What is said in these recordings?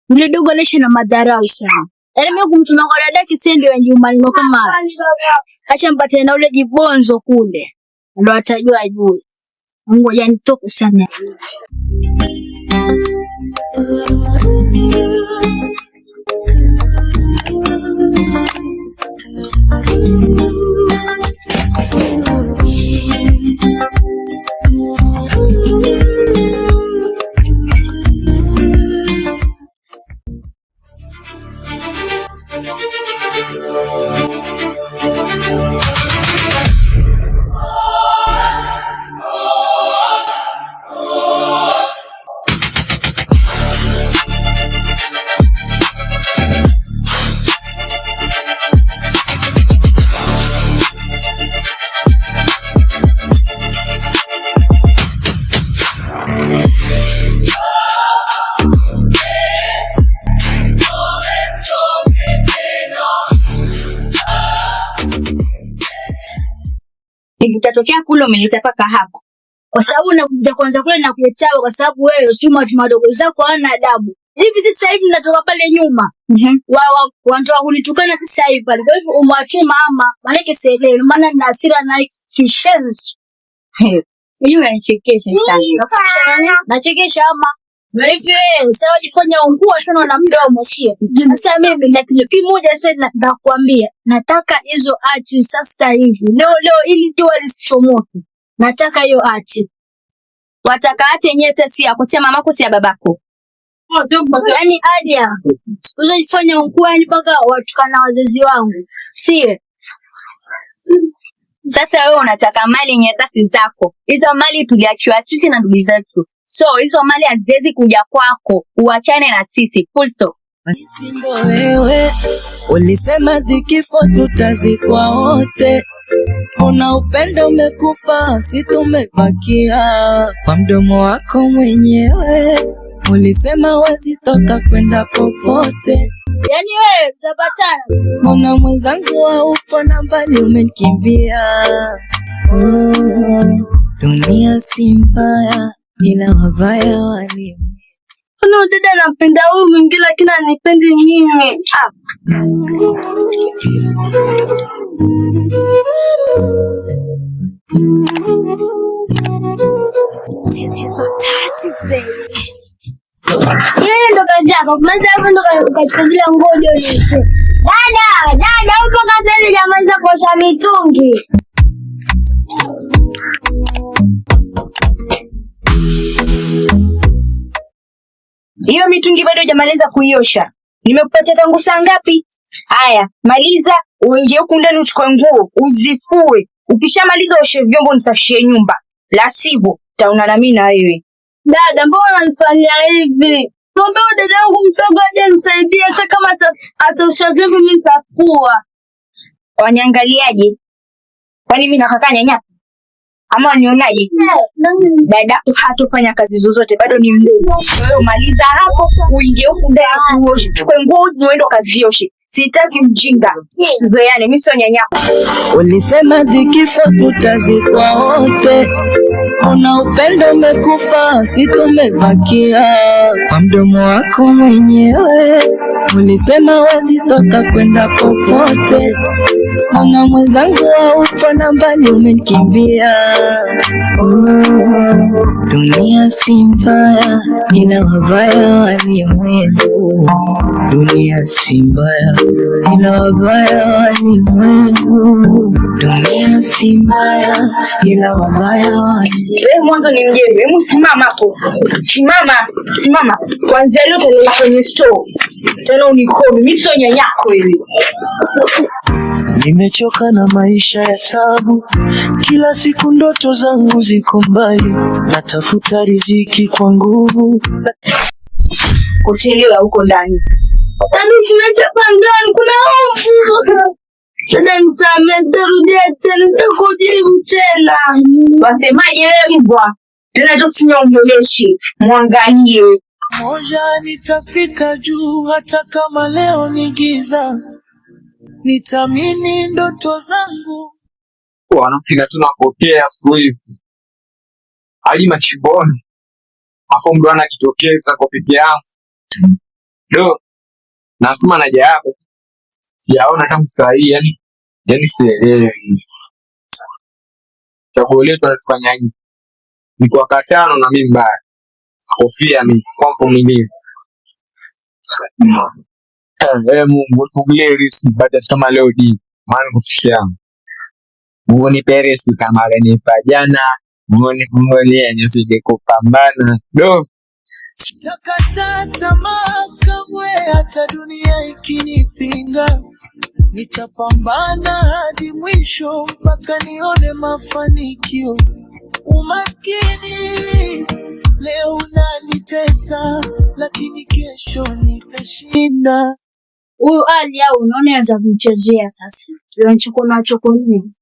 Yule dogo anaishi na madharau sana. Yaani mimi kumtuma kwa dada kisendo ya Juma nilo kama. Acha mpate na ule jibonzo kule. Ndio atajua juu. Ngoja nitoke sana. Ikitatokea kule umeleta paka hapa. Kwa sababu nakuja kwanza kule na kuletea kwa sababu wewe chuma tumadogo zako hana adabu. Hivi sasa hivi natoka pale nyuma. Wao wanatoa kunitukana sasa hivi pale. Kwa hivyo umwachuma ama maana sele maana na hasira na kishenzi. Hiyo inachekesha sana. Nachekesha ama hivi sawa jifanya ungua sana na mdomo sio. Sasa mimi na kitu moja sasa nakwambia nataka hizo ati sasa hivi. Leo ili jua lisichomoke. Nataka hiyo ati. Wataka ati yenyewe si yako, si mamako si babako. Yaani adia. Usijifanya ungua mpaka watukana wazazi wangu. Sio. Sasa wewe unataka mali yenye si zako. Hizo mali tuliachiwa sisi na ndugu zetu. So hizo mali haziwezi kuja kwako. Uachane na sisi. Full stop. Ndio wewe ulisema kifo tutazikwa wote. Una upendo umekufa si tumebakia. Kwa mdomo wako mwenyewe ulisema wasitoka kwenda popote. Yaani wewe tutapatana. Mbona mwenzangu haupo na mbali umenikimbia. Dunia si mbaya ila wabaya walimu. Kuna dada anapenda huyu mwingine lakini anipendi mimi. Yeye ndo kazi yako. Kwanza hapo ndo katika zile ngojo hizo. Dada upo kazi ile jamaa za kuosha mitungi. Hiyo mitungi bado hujamaliza kuiosha. Nimekupatia tangu saa ngapi? Haya, maliza, uingie huko ndani uchukue nguo, uzifue. Ukishamaliza oshe vyombo nisafishie nyumba. La sivyo, tauna na mimi na wewe. Dada, mbona unanifanyia hivi? Naomba dada yangu mdogo aje nisaidie hata kama ataosha vyombo mimi nitafua. Waniangaliaje? Kwani mimi nakaka nyanya? Ama nionaje? Dada hatofanya kazi zozote bado ni mdogo. Wewe maliza hapo uingie huko ndani uchukue nguo uende kazioshe. Sitaki mjinga. Sizoeane mimi sio nyanya. Ulisema kifo tutazikwa wote. Una upendo umekufa si tumebakia. Kwa mdomo wako mwenyewe ulisema wasitoka kwenda popote. Mbona mwenzangu haupo na mbali umenikimbia. Dunia si mbaya ila wabaya walimwengu. Dunia si mbaya ila wabaya walimwengu. Dunia si mbaya ila wabaya walimwengu. Wewe mwanzo ni mjembe, hebu simama hapo. Simama. Kwanza leo tena kwenye store. Tena unikome, mimi sio nyanyako hivi. Nimechoka na maisha ya tabu. Kila siku ndoto zangu ziko mbali. Natafuta riziki kwa nguvu. Kuchelewa huko ndani. Dada tunachapa ndani kuna dada nisamee sitarudia tena sitakujibu tena. Wasemaje wewe mbwa? Tena tusinyongeleshe. Mwangalie. Moja nitafika juu hata kama leo ni giza. Nitamini ndoto zangu. Wanapiga tunapokea siku hizi. Hadi machimboni. Afu mdu anajitokeza kwa peke yake. Do. Nasema naja hapo. Sijaona kama saa hii yani sielewi. Chaguo letu tunafanya ni kwa katano na mimi mbaya. Kofia ni kwampo mwenyewe. Mungu tugulie riski baada kama leo hii. Maana kufikisha. Mungu ni peresi kama alinipa jana. Mungu ni nisije kupambana. Do. Sitakata tamaa kamwe hata dunia ikinipinga. Nitapambana hadi mwisho mpaka nione mafanikio. Umaskini leo unanitesa, lakini kesho nitashinda. Huyu Ali au unaoneza kumchezea sasa. Yeye nacho nini?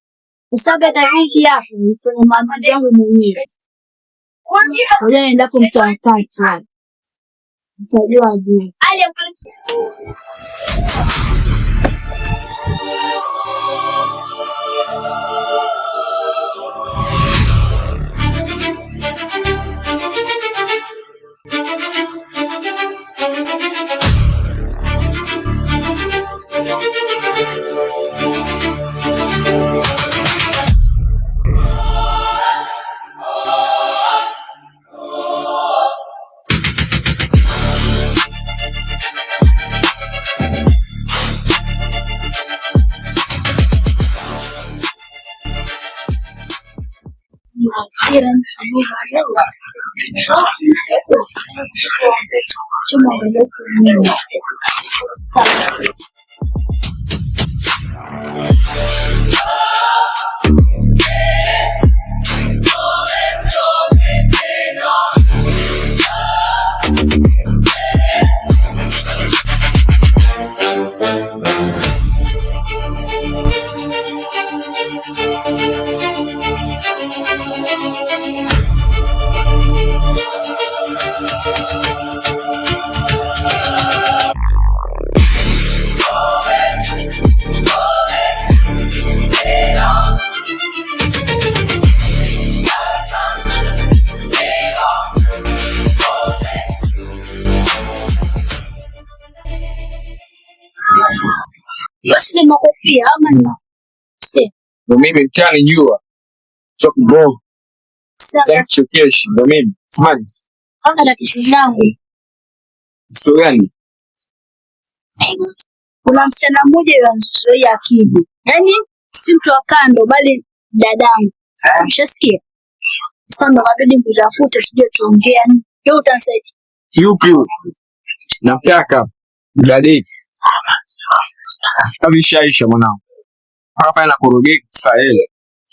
Usaga tariki hapo nifanye maamuzi yangu mwenyewe. Ngoja nienda kumtafakati. Mtajua juu. Ali Sira Basi makofia ama ni si ndo mimi mtani jua so bro thanks to cash ndo mimi smiles hanga na kisangu so gani kuna msichana mmoja yanazoea akili yani si mtu wa kando bali dadangu mshasikia sana kabidi mtafute tuje tuongea leo utansaidia yupi nataka dadeki kabishaisha mwanangu. Akafanya na kurogeka sasa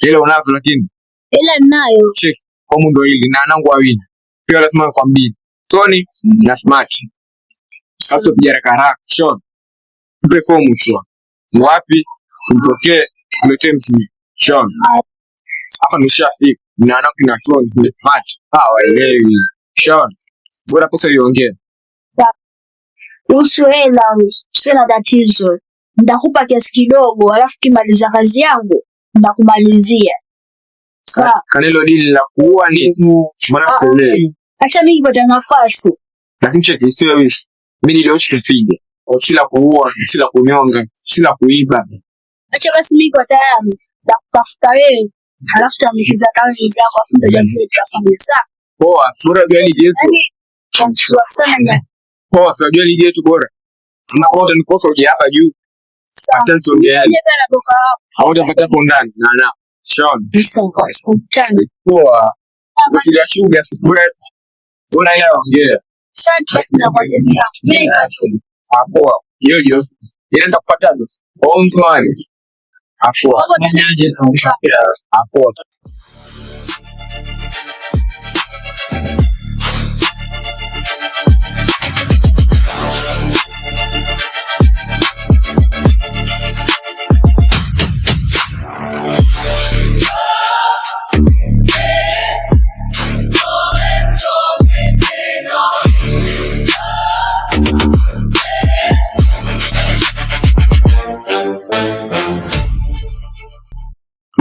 ile unazo lakini ile ninayo check kwa mundo hili na nangu wawili. Pia lazima kwa mbili. Tony na Smart. Sasa tupige haraka short. Tupe form tu. Wapi? Tutokee tulete msi. Short. Hapa nishafika. Na nangu na Tony kule Smart. Waelewi. Short. Bora pesa iongee. Usuela sina tatizo. Nitakupa kiasi kidogo alafu kimaliza kazi yangu nitakumalizia. Sawa. Kanelo dili la kuua ni mbona sele. Acha mimi nipate nafasi. Lakini cheki sio wish. Mimi nilioshi kifige. Sila kuua, sila kunyonga, sila kuiba. Acha basi mimi kwa tayari. Nakutafuta wewe. Alafu tamlikiza kazi zako afu ndio jamii tutafanya sawa. Poa, bora gani yetu? Yaani kwa sana. Poa, sio jua lije tu bora. Unaona ni kosa uje hapa juu. Hata tuongeane. Hautapata hapo ndani. Na. Sean. Poa. Ukija chuga sibure. Unaelewa ongea. Asante basi na kwa jamii. Poa. Hiyo. Inaenda kupata dosi. Onzwani. Poa. Mwenyeje tunashapia. Poa.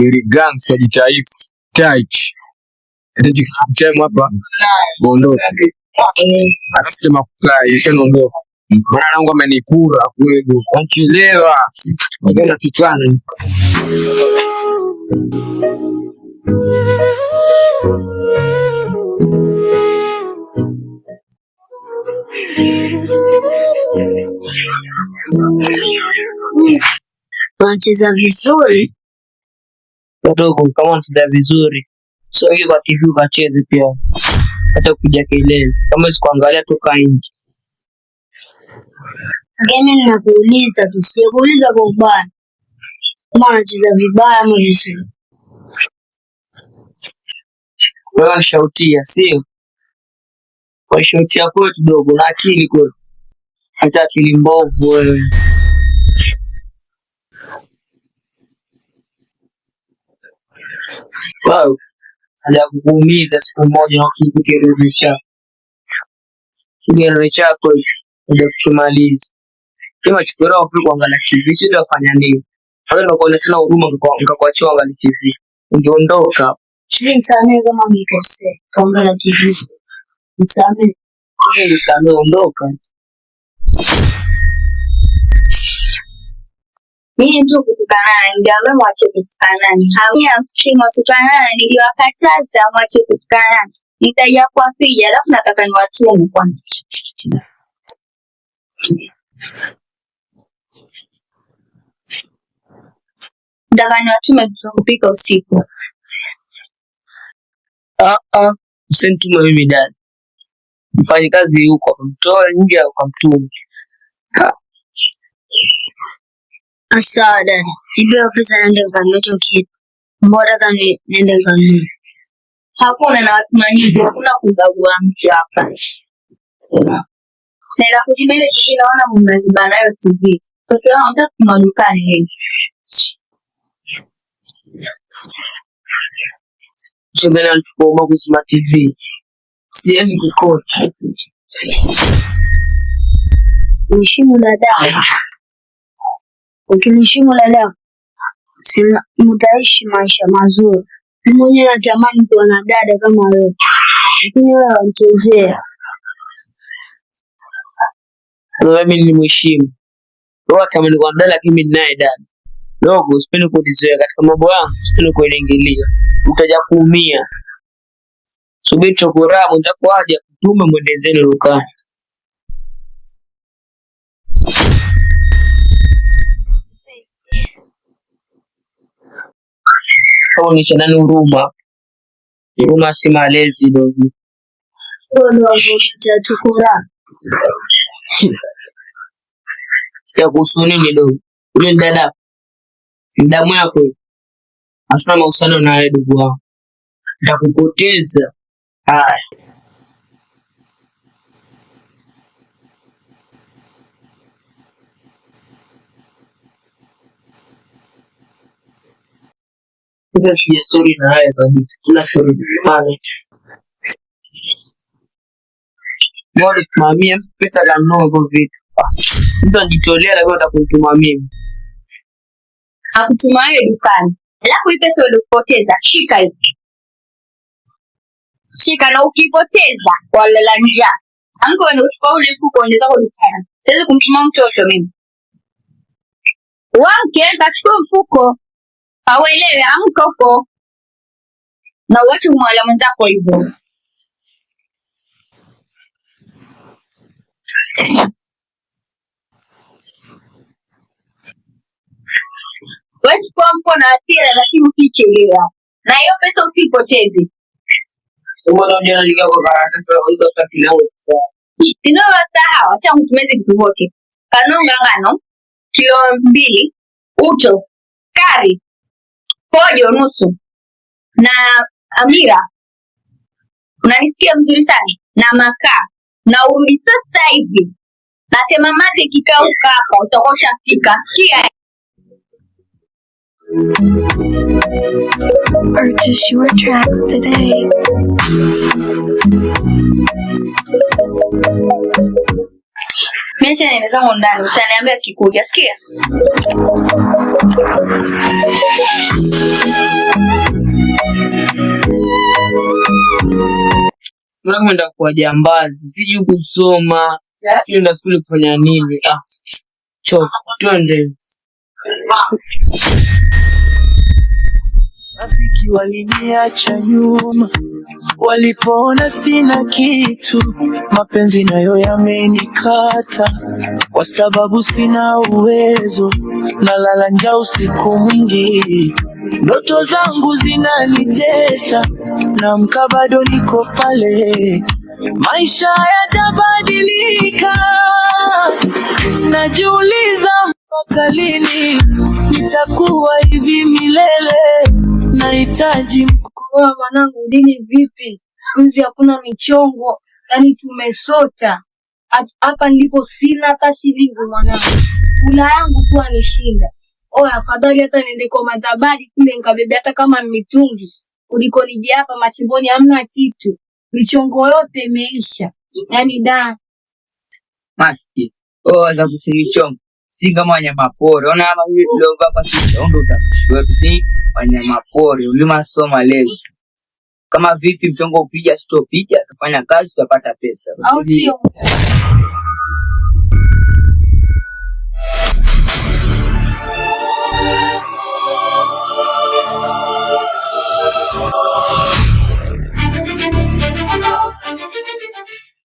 Ili gangs ya kitaifa touch ndio kichemo hapa ondoka anasema fly yanaondoka Maana nangu amenipura kweli. Anachelewa. Ngena kichwani. Wanacheza vizuri. Wadogo kama wanacheza vizuri. So hiyo kwa TV ukacheze pia. Hata kupiga kelele. Kama usikuangalia toka nje. Mimi ninakuuliza tu, sikuuliza kwa ubaya. Kama wanacheza vibaya ama vizuri. Wewe unashautia, sio? Kwa shautia kwetu dogo na akili kwetu. Hata akili mbovu wewe. Wow. Hada kukuumiza siku moja na kitu kirudi chako. Kigero chako hicho ndio kukimaliza. Kama chukua wapi kuangalia TV sio wafanya nini? Wewe ndio kwa sina huruma nikakuachia angalia TV. Ungeondoka. Nisamehe kama nikosea. Kuangalia TV. Nisamehe. Nisamehe, ondoka. Mimi mtu kutukanana, niliambia mwache kutukanana. Hamia msikimu kutukanana, niliwakataza mwache kutukanana. Nitaja kwa pija, alafu nataka niwatume kwanza. Nataka niwatume kupika usiku. Usinitume mimi dada. Mfanye kazi huko, mtoe nje au kamtume. Sawa dada. Nipewe pesa niende kanunue hicho kitu. Mbona kani niende kanunue? Hakuna na watu manyizi, hakuna kubagua mtu hapa. Nenda kuzima ile TV naona mnaziba nayo TV. Kwa sababu nataka madukani hivi. Chungana alichukua kuzima TV. Siemi kukota. Uheshimu dada. Ukiniheshimu dada, mtaishi maisha mazuri. Mimi mwenyewe natamani kuwa na dada kama wewe. Lakini wewe unachezea. Mimi nilimheshimu. Wewe kama ni kwa dada lakini mimi naye dada. Dogo usipende kunizoea katika mambo yangu, usipende kuingilia. Utaja kuumia. Subiri chokoramu nitakuaje kutume mwendezeni rukani. Kama ni chanani huruma. Huruma si malezi dogo. Ndio cha chokoramu. Ya kuhusu nini dogo? Ule dada. Damu yako. Asina mahusiano na wewe dogo wangu. Nitakupoteza. Haya. Sasa sija story na haya kabisa. Kuna story pale. Mbona tumamia pesa za mnono kwa vitu. Mtu anajitolea lakini atakutuma mimi. Hakutuma wewe dukani. Alafu hii pesa ulipoteza, shika hivi. Shika na ukipoteza walala njaa. Amko unachukua ule mfuko unaenda kwa dukani. Siwezi kumtuma mtoto mimi. Wanke atachukua mfuko. Hauelewi amka huko. Na uache kumwala mwenzako hivyo. Wewe chukua mko na hasira lakini usichelewa. Na hiyo pesa usipoteze. Mbona unajua kwa baraka sasa hizo takilawe. Ndio sawa, acha mtumeze vitu vyote. Kanunga ngano kilo 2, uto, kari, pojo nusu na amira. Unanisikia vizuri sana? Na makaa. Na urudi sasa hivi. Na tema mate kikauka hapa utakosha fika. Sikia. Purchase your tracks today. Mecha niweza ndani, utaniambia kikuja, sikia? Mbona kwenda kwa jambazi, sijui kusoma, Tunaenda shule kufanya nini? Choka, twende. Rafiki waliniacha nyuma walipoona sina kitu, mapenzi nayo yamenikata kwa sababu sina uwezo, nalala njaa usiku mwingi, ndoto zangu zinanitesa, naamka bado niko pale, maisha yatabadilika, najiuliza mpaka lini nitakuwa hivi milele, nahitaji Oa mwanangu, dini vipi? Siku hizi hakuna michongo, yani tumesota. Hapa nilipo sina hata shilingi mwanangu. Kula yangu tu anishinda. Oa afadhali hata niende kwa madhabari kule nikabebe hata kama mitungi. Kuliko nije hapa machimboni hamna kitu. Michongo yote imeisha. Yani da. Maski. Za kusimichongo. Si kama wanyama pori. Ona hapa hivi tulova kwa sisi. Ondo utakushwetu si wanyama pori. Ulima soma lezi. Kama vipi mchongo upija sitopija, kufanya kazi tutapata pesa. Au sio?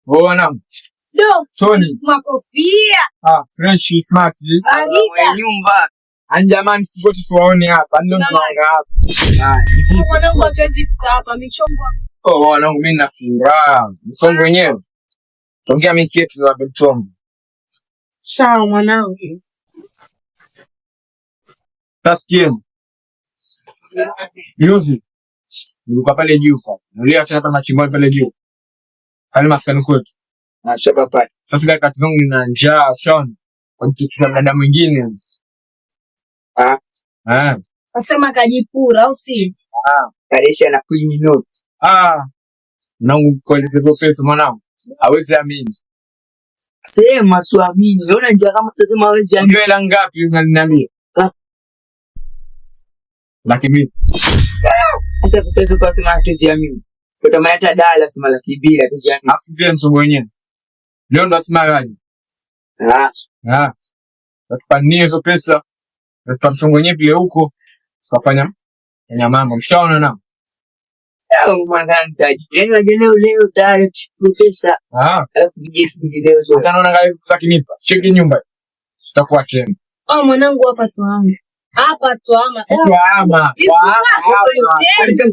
Bwana. Tony. Makofia. Fresh smart. Alida. Nyumba. Anjamani tukote tuwaone hapa. Ndio tunaanga hapa. Mwanangu hatuwezi fika hapa michongo. Wanangu mimi na furaha. Mchongo wenyewe. Tongea miketi za mchongo. Sawa mwanangu. Tasikia. Yuzi. Nilikuwa pale juu kwa. Niliacha hata machimbo pale juu. Pale maskani kwetu. Shaba pale. Sasa dakika zangu nina njaa sana. Kwa kitu na dada mwingine. Nasema kajipura au si? Karesha na kunyinoti. Na kueleza hizo pesa mwanangu. Hawezi amini. Sema tu amini. Unaona njia kama utasema hawezi amini. Ndio hela ngapi unaniambia? Laki mbili. Sasa kwa sema hatuwezi amini. Kwa maana hata dala sema laki mbili hatuwezi amini. Asizie mchongo wenyewe. Leo ndo asema gani? Tutapania hizo pesa. Tuta mchongo wenyewe pile huko. Tutafanya mambo. Mshaona na? Mwanangu taji. Leo tayari pesa. Alafu jisi leo sio. Utaona ngapi kusakinipa. Cheki nyumba. Sitakuwa tena. Mwanangu hapa tuama. Hapa tuama. Tuama.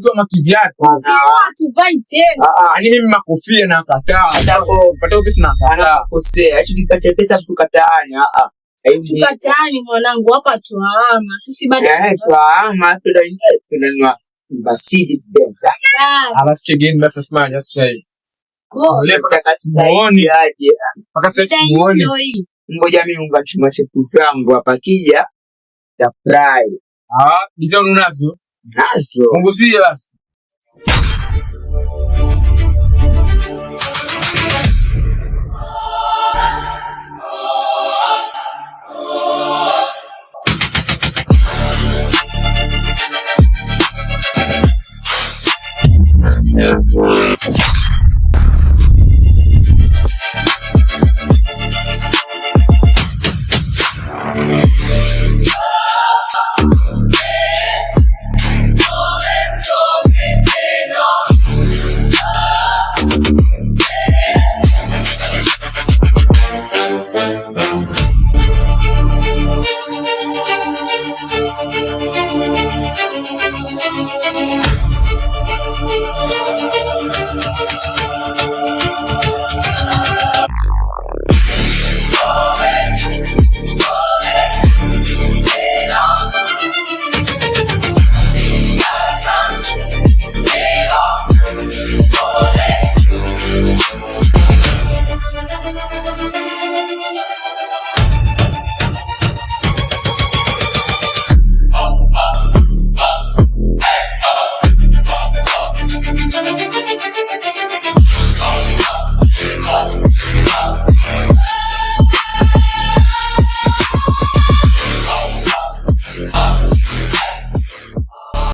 Tuama kivyako. Tupai tena. Ani mimi makofia na kataa. Pata pesa na kataa. Kosea. Eti tupate pesa tukataani. Tukataani mwanangu hapa tuama. Sisi bado tuama tunanua Mercedes Benz. Let's check in basi smart just say. Paka sasa muone. Ngoja mimi ungachuma chepu zangu hapa kija ya fry. Hizo unazo? Nazo. Punguzie basi.